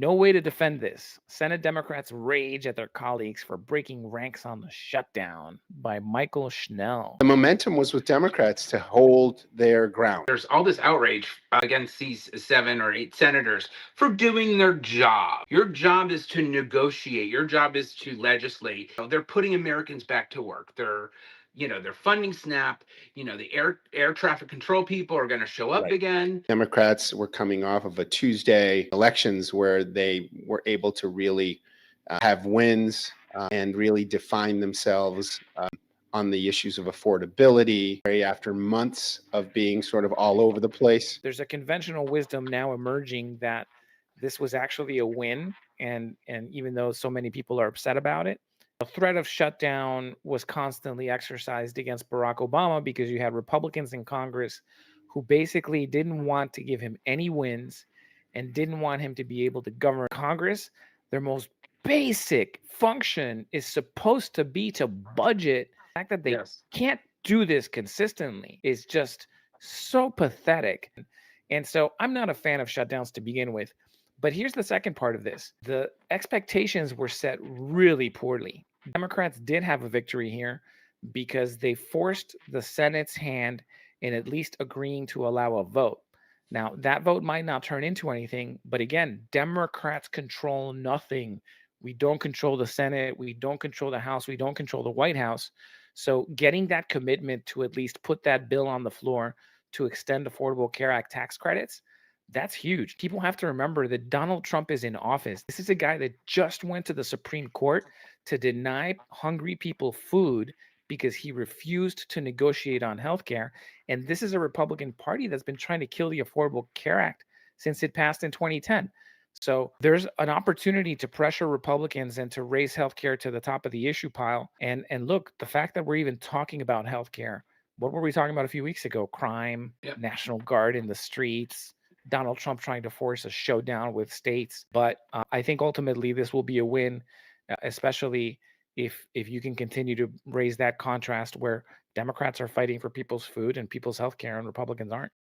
No way to defend this. Senate Democrats rage at their colleagues for breaking ranks on the shutdown by Michael Schnell. The momentum was with Democrats to hold their ground. There's all this outrage against these 7 or 8 senators for doing their job. Your job is to negotiate. Your job is to legislate. They're putting Americans back to work. They're funding SNAP. The air traffic control people are going to show up again. Democrats were coming off of a Tuesday elections where they were able to really have wins and really define themselves on the issues of affordability after months of being sort of all over the place. There's a conventional wisdom now emerging that this was actually a win, and even though so many people are upset about it, the threat of shutdown was constantly exercised against Barack Obama because you had Republicans in Congress who basically didn't want to give him any wins and didn't want him to be able to govern Congress. Their most basic function is supposed to be to budget. The fact that they can't do this consistently is just so pathetic. And so I'm not a fan of shutdowns to begin with. But here's the second part of this. The expectations were set really poorly. Democrats did have a victory here because they forced the Senate's hand in at least agreeing to allow a vote. Now, that vote might not turn into anything, but again, Democrats control nothing. We don't control the Senate. We don't control the House. We don't control the White House. So getting that commitment to at least put that bill on the floor to extend Affordable Care Act tax credits, that's huge. People have to remember that Donald Trump is in office. This is a guy that just went to the Supreme Court to deny hungry people food because he refused to negotiate on healthcare. And this is a Republican Party that's been trying to kill the Affordable Care Act since it passed in 2010. So there's an opportunity to pressure Republicans and to raise healthcare to the top of the issue pile. And look, the fact that we're even talking about healthcare, what were we talking about a few weeks ago? Crime, National Guard in the streets, Donald Trump trying to force a showdown with states. But I think ultimately this will be a win, especially if you can continue to raise that contrast where Democrats are fighting for people's food and people's health care and Republicans aren't.